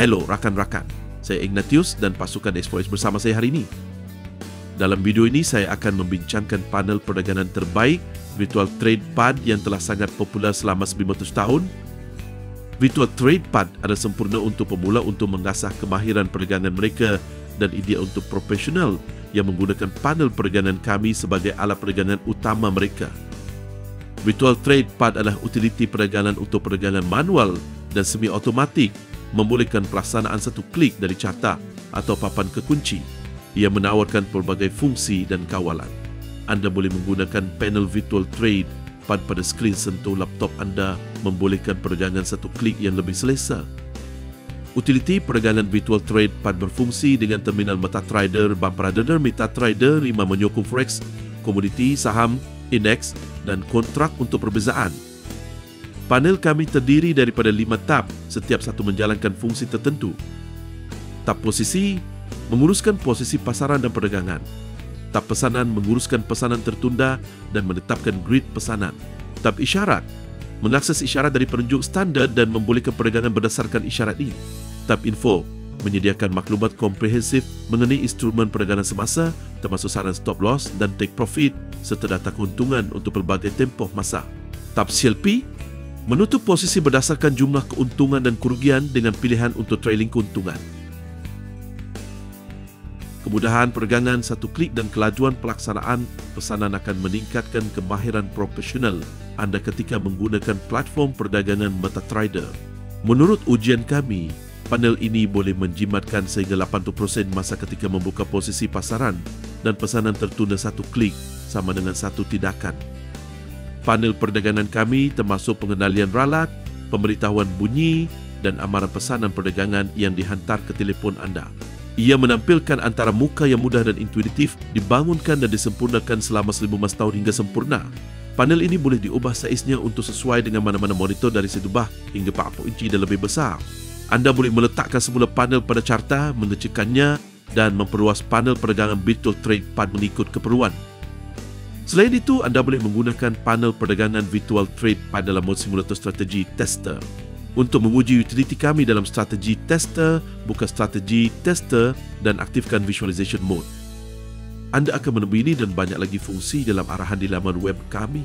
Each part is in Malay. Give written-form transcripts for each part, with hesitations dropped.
Hello rakan-rakan, saya Ignatius dan pasukan Explorers bersama saya hari ini. Dalam video ini saya akan membincangkan panel perdagangan terbaik Virtual TradePad yang telah sangat popular selama 900 tahun. Virtual TradePad adalah sempurna untuk pemula untuk mengasah kemahiran perdagangan mereka dan idea untuk profesional yang menggunakan panel perdagangan kami sebagai alat perdagangan utama mereka. Virtual TradePad adalah utiliti perdagangan untuk perdagangan manual dan semi-automatik, membolehkan pelaksanaan satu klik dari carta atau papan kekunci. Ia menawarkan pelbagai fungsi dan kawalan. Anda boleh menggunakan panel Virtual TradePad pada skrin sentuh laptop anda, membolehkan perdagangan satu klik yang lebih selesa. Utiliti perdagangan Virtual TradePad berfungsi dengan terminal MetaTrader, Bumper MetaTrader 5 menyokong forex, komoditi, saham, indeks dan kontrak untuk perbezaan. Panel kami terdiri daripada 5 tab, setiap satu menjalankan fungsi tertentu. Tab posisi menguruskan posisi pasaran dan perdagangan. Tab pesanan menguruskan pesanan tertunda dan menetapkan grid pesanan. Tab isyarat mengakses isyarat dari penunjuk standar dan membolehkan perdagangan berdasarkan isyarat ini. Tab info menyediakan maklumat komprehensif mengenai instrumen perdagangan semasa, termasuk saran stop loss dan take profit serta data keuntungan untuk pelbagai tempoh masa. Tab CLP menutup posisi berdasarkan jumlah keuntungan dan kerugian dengan pilihan untuk trailing keuntungan. Kemudahan perdagangan satu klik dan kelajuan pelaksanaan pesanan akan meningkatkan kemahiran profesional anda ketika menggunakan platform perdagangan MetaTrader. Menurut ujian kami, panel ini boleh menjimatkan sehingga 80% masa ketika membuka posisi pasaran dan pesanan tertunda satu klik sama dengan satu tindakan. Panel perdagangan kami termasuk pengendalian ralat, pemberitahuan bunyi dan amaran pesanan perdagangan yang dihantar ke telefon anda. Ia menampilkan antara muka yang mudah dan intuitif, dibangunkan dan disempurnakan selama 15 tahun hingga sempurna. Panel ini boleh diubah saiznya untuk sesuai dengan mana-mana monitor dari 1 bah hingga 40 inci dan lebih besar. Anda boleh meletakkan semula panel pada carta, mengecilkannya dan memperluas panel perdagangan Virtual TradePad mengikut keperluan. Selain itu, anda boleh menggunakan panel perdagangan Virtual TradePad dalam mod simulator strategi tester. Untuk menguji utiliti kami dalam strategi tester, buka strategi tester dan aktifkan visualization mode. Anda akan menemui ini dan banyak lagi fungsi dalam arahan di laman web kami.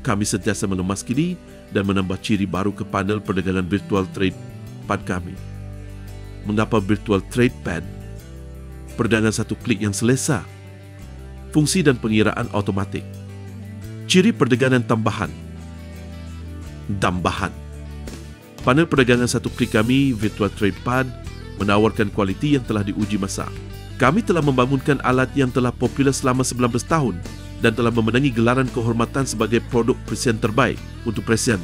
Kami sentiasa mengemas kini dan menambah ciri baru ke panel perdagangan Virtual TradePad kami. Mengapa Virtual TradePad? Perdagangan satu klik yang selesa. Fungsi dan pengiraan automatik. Ciri perdagangan tambahan. Panel perdagangan satu klik kami, Virtual TradePad, menawarkan kualiti yang telah diuji masa. Kami telah membangunkan alat yang telah popular selama 19 tahun dan telah memenangi gelaran kehormatan sebagai produk presiden terbaik untuk presiden.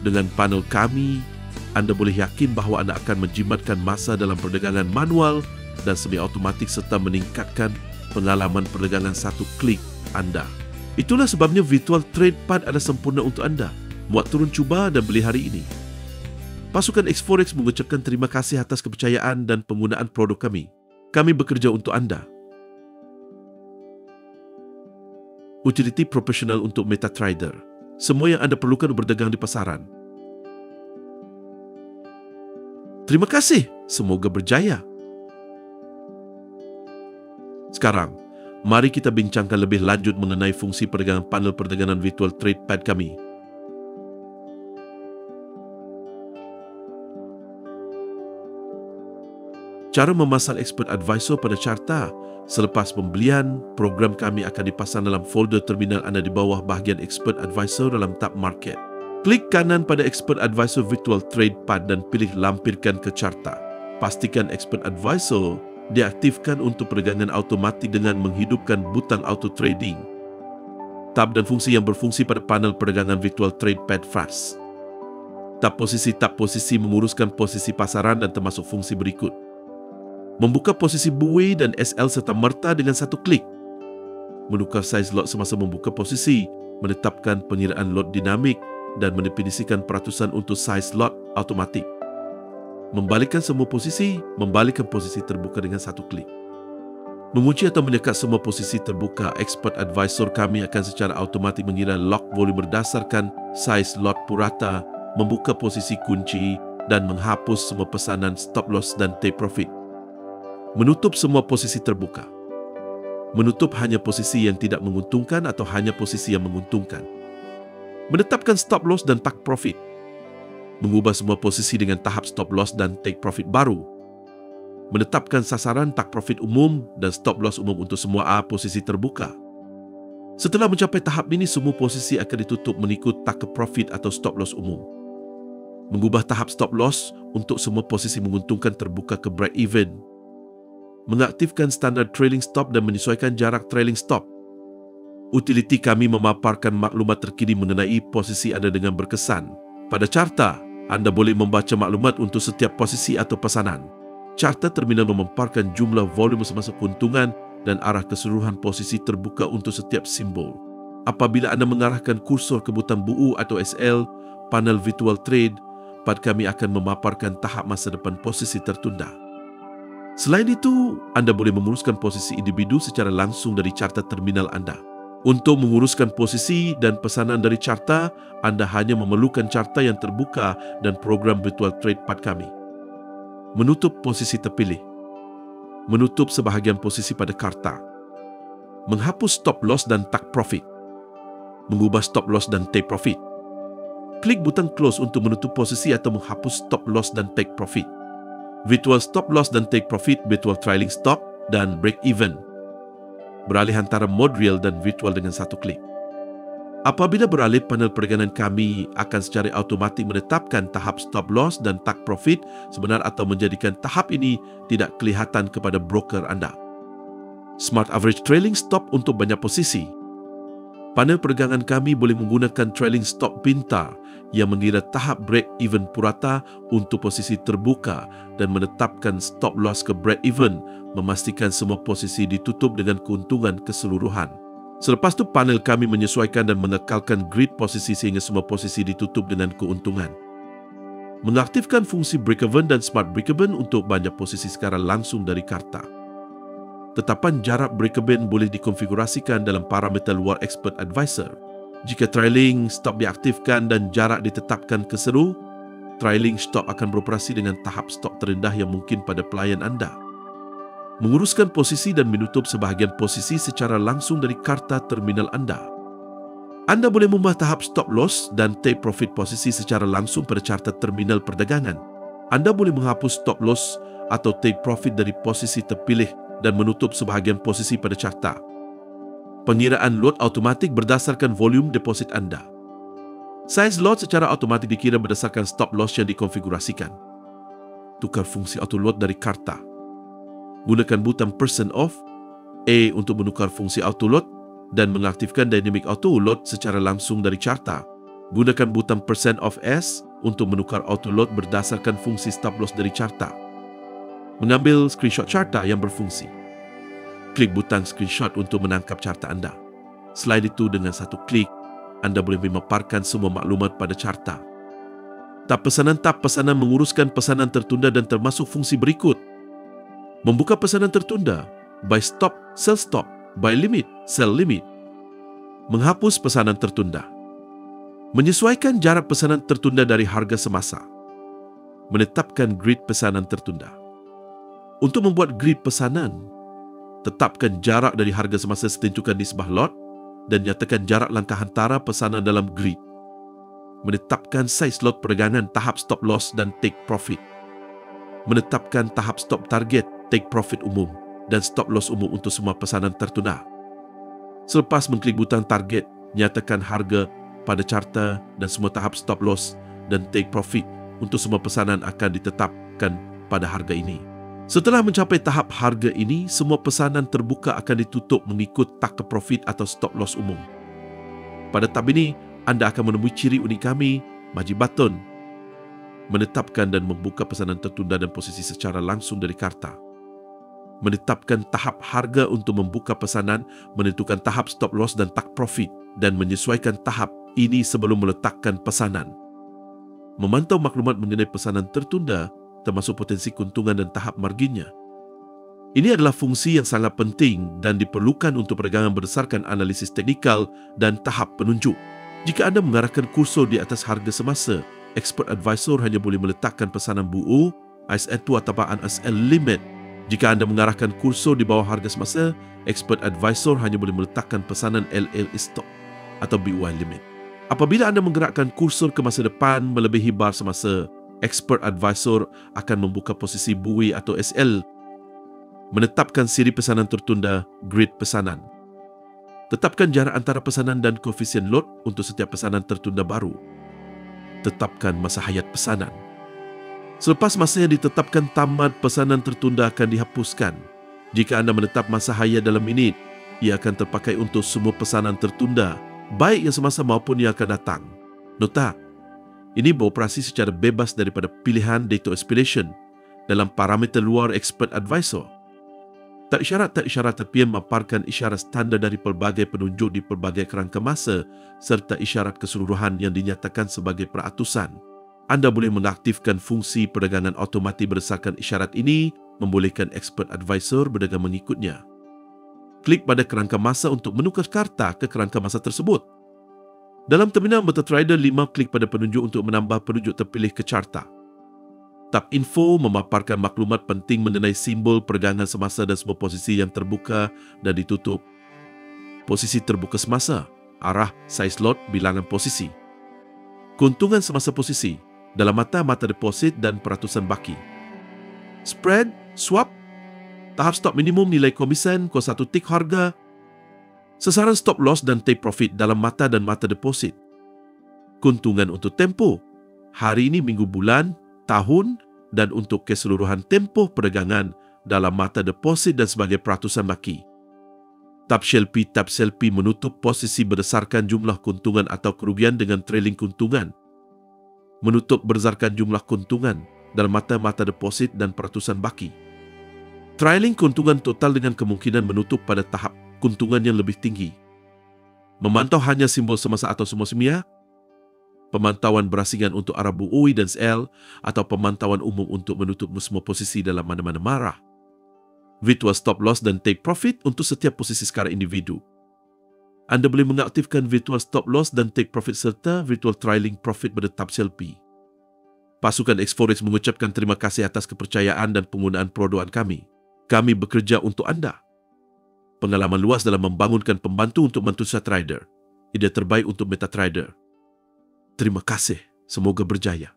Dengan panel kami, anda boleh yakin bahawa anda akan menjimatkan masa dalam perdagangan manual dan semi-automatik serta meningkatkan pengalaman perdagangan satu klik anda. Itulah sebabnya Virtual TradePad adalah sempurna untuk anda. Muat turun cuba dan beli hari ini. Pasukan X4X mengucapkan terima kasih atas kepercayaan dan penggunaan produk kami. Kami bekerja untuk anda. Utiliti profesional untuk MetaTrader. Semua yang anda perlukan untuk berdagang di pasaran. Terima kasih. Semoga berjaya. Sekarang, mari kita bincangkan lebih lanjut mengenai fungsi perdagangan panel perdagangan Virtual TradePad kami. Cara memasang Expert Advisor pada carta. Selepas pembelian, program kami akan dipasang dalam folder terminal anda di bawah bahagian Expert Advisor dalam tab Market. Klik kanan pada Expert Advisor Virtual TradePad dan pilih lampirkan ke carta. Pastikan Expert Advisor diaktifkan untuk perdagangan automatik dengan menghidupkan butang auto trading. Tab dan fungsi yang berfungsi pada panel perdagangan Virtual TradePad Fast. Tab posisi menguruskan posisi pasaran dan termasuk fungsi berikut. Membuka posisi buoy dan SL serta merta dengan satu klik. Menukar saiz lot semasa membuka posisi, menetapkan pengiraan lot dinamik dan mendefinisikan peratusan untuk saiz lot automatik. Membalikkan semua posisi, membalikkan posisi terbuka dengan satu klik. Mengunci atau menyekat semua posisi terbuka, Expert Advisor kami akan secara automatik mengira lock volume berdasarkan saiz lot purata, membuka posisi kunci dan menghapus semua pesanan stop loss dan take profit. Menutup semua posisi terbuka. Menutup hanya posisi yang tidak menguntungkan atau hanya posisi yang menguntungkan. Menetapkan stop loss dan take profit. Mengubah semua posisi dengan tahap stop loss dan take profit baru. Menetapkan sasaran take profit umum dan stop loss umum untuk semua posisi terbuka. Setelah mencapai tahap ini, semua posisi akan ditutup mengikut take profit atau stop loss umum. Mengubah tahap stop loss untuk semua posisi menguntungkan terbuka ke break even. Mengaktifkan standar trailing stop dan menyesuaikan jarak trailing stop. Utiliti kami memaparkan maklumat terkini mengenai posisi anda dengan berkesan. Pada carta, anda boleh membaca maklumat untuk setiap posisi atau pesanan. Carta terminal memaparkan jumlah volume semasa keuntungan dan arah keseluruhan posisi terbuka untuk setiap simbol. Apabila anda mengarahkan kursor ke butang BU atau SL, panel virtual trade, pad kami akan memaparkan tahap masa depan posisi tertunda. Selain itu, anda boleh menguruskan posisi individu secara langsung dari carta terminal anda. Untuk menguruskan posisi dan pesanan dari carta, anda hanya memerlukan carta yang terbuka dan program virtual trade pad kami. Menutup posisi terpilih. Menutup sebahagian posisi pada karta. Menghapus stop loss dan take profit. Mengubah stop loss dan take profit. Klik butang close untuk menutup posisi atau menghapus stop loss dan take profit. Virtual stop loss dan take profit, virtual trailing stop dan break even. Beralih antara mode real dan virtual dengan satu klik. Apabila beralih, panel perdagangan kami akan secara automatik menetapkan tahap stop loss dan take profit sebenar atau menjadikan tahap ini tidak kelihatan kepada broker anda. Smart average trailing stop untuk banyak posisi. Panel perdagangan kami boleh menggunakan trailing stop pintar yang mengira tahap break even purata untuk posisi terbuka dan menetapkan stop loss ke break even, memastikan semua posisi ditutup dengan keuntungan keseluruhan. Selepas itu, panel kami menyesuaikan dan mengekalkan grid posisi sehingga semua posisi ditutup dengan keuntungan. Mengaktifkan fungsi break-even dan smart break-even untuk banyak posisi secara langsung dari karta. Tetapan jarak break-even boleh dikonfigurasikan dalam parameter luar Expert Advisor. Jika trailing stop diaktifkan dan jarak ditetapkan ke seru, trailing stop akan beroperasi dengan tahap stop terendah yang mungkin pada pelayan anda. Menguruskan posisi dan menutup sebahagian posisi secara langsung dari karta terminal anda. Anda boleh mengubah tahap stop loss dan take profit posisi secara langsung pada carta terminal perdagangan. Anda boleh menghapus stop loss atau take profit dari posisi terpilih dan menutup sebahagian posisi pada carta. Pengiraan lot automatik berdasarkan volume deposit anda. Saiz lot secara automatik dikira berdasarkan stop loss yang dikonfigurasikan. Tukar fungsi auto lot dari karta. Gunakan butang percent off A untuk menukar fungsi auto lot dan mengaktifkan dynamic auto lot secara langsung dari carta. Gunakan butang percent off S untuk menukar auto lot berdasarkan fungsi stop loss dari carta. Mengambil screenshot carta yang berfungsi. Klik butang screenshot untuk menangkap carta anda. Selain itu, dengan satu klik, anda boleh memaparkan semua maklumat pada carta. Tab pesanan menguruskan pesanan tertunda dan termasuk fungsi berikut. Membuka pesanan tertunda, buy stop, sell stop, buy limit, sell limit. Menghapus pesanan tertunda. Menyesuaikan jarak pesanan tertunda dari harga semasa. Menetapkan grid pesanan tertunda. Untuk membuat grid pesanan, tetapkan jarak dari harga semasa setentukan di sebelah lot dan nyatakan jarak langkah antara pesanan dalam grid. Menetapkan saiz lot perdagangan, tahap stop loss dan take profit. Menetapkan tahap stop target, take profit umum dan stop loss umum untuk semua pesanan tertunda. Selepas mengklik butang target, nyatakan harga pada carta dan semua tahap stop loss dan take profit untuk semua pesanan akan ditetapkan pada harga ini. Setelah mencapai tahap harga ini, semua pesanan terbuka akan ditutup mengikut take profit atau stop loss umum. Pada tab ini, anda akan menemui ciri unik kami, Magic Button. Menetapkan dan membuka pesanan tertunda dan posisi secara langsung dari karta. Menetapkan tahap harga untuk membuka pesanan, menentukan tahap stop loss dan take profit dan menyesuaikan tahap ini sebelum meletakkan pesanan. Memantau maklumat mengenai pesanan tertunda termasuk potensi keuntungan dan tahap marginnya. Ini adalah fungsi yang sangat penting dan diperlukan untuk perdagangan berdasarkan analisis teknikal dan tahap penunjuk. Jika anda mengarahkan kursor di atas harga semasa, Expert Advisor hanya boleh meletakkan pesanan buo, ISL2 atau ISL limit. Jika anda mengarahkan kursor di bawah harga semasa, Expert Advisor hanya boleh meletakkan pesanan LL stop atau BY limit. Apabila anda menggerakkan kursor ke masa depan melebihi bar semasa, Expert Advisor akan membuka posisi buoy atau SL, menetapkan siri pesanan tertunda, grid pesanan. Tetapkan jarak antara pesanan dan koefisien lot untuk setiap pesanan tertunda baru. Tetapkan masa hayat pesanan. Selepas masa yang ditetapkan tamat, pesanan tertunda akan dihapuskan. Jika anda menetap masa hayat dalam minit, ia akan terpakai untuk semua pesanan tertunda, baik yang semasa maupun yang akan datang. Nota, ini beroperasi secara bebas daripada pilihan data expiration dalam parameter luar Expert Advisor. Tak isyarat terpien memaparkan isyarat standar dari pelbagai penunjuk di pelbagai kerangka masa serta isyarat keseluruhan yang dinyatakan sebagai peratusan. Anda boleh mengaktifkan fungsi perdagangan automatik berdasarkan isyarat ini, membolehkan Expert Advisor berdagang mengikutnya. Klik pada kerangka masa untuk menukar karta ke kerangka masa tersebut. Dalam terminal MetaTrader 5, klik pada penunjuk untuk menambah penunjuk terpilih ke carta. Tab Info memaparkan maklumat penting mengenai simbol perdagangan semasa dan semua posisi yang terbuka dan ditutup. Posisi terbuka semasa, arah, saiz lot, bilangan posisi. Keuntungan semasa posisi, dalam mata deposit dan peratusan baki. Spread, swap, tahap stop minimum nilai komisen, kos 1 tik harga, sasaran stop loss dan take profit dalam mata dan mata deposit. Keuntungan untuk tempoh, hari ini, minggu, bulan, tahun dan untuk keseluruhan tempoh perdagangan dalam mata deposit dan sebagai peratusan baki. Tab Shelby menutup posisi berdasarkan jumlah keuntungan atau kerugian dengan trailing keuntungan. Menutup berdasarkan jumlah keuntungan dalam mata deposit dan peratusan baki. Trailing keuntungan total dengan kemungkinan menutup pada tahap keuntungan yang lebih tinggi. Memantau hanya simbol semasa atau semua semia. Pemantauan berasingan untuk arah buoy dan SL atau pemantauan umum untuk menutup semua posisi dalam mana-mana marah. Virtual stop loss dan take profit untuk setiap posisi secara individu. Anda boleh mengaktifkan virtual stop loss dan take profit serta virtual trailing profit pada tab Shelby. Pasukan Xforex mengucapkan terima kasih atas kepercayaan dan penggunaan produk kami. Kami bekerja untuk anda. Pengalaman luas dalam membangunkan pembantu untuk Mantusa Trader. Idea terbaik untuk MetaTrader. Terima kasih. Semoga berjaya.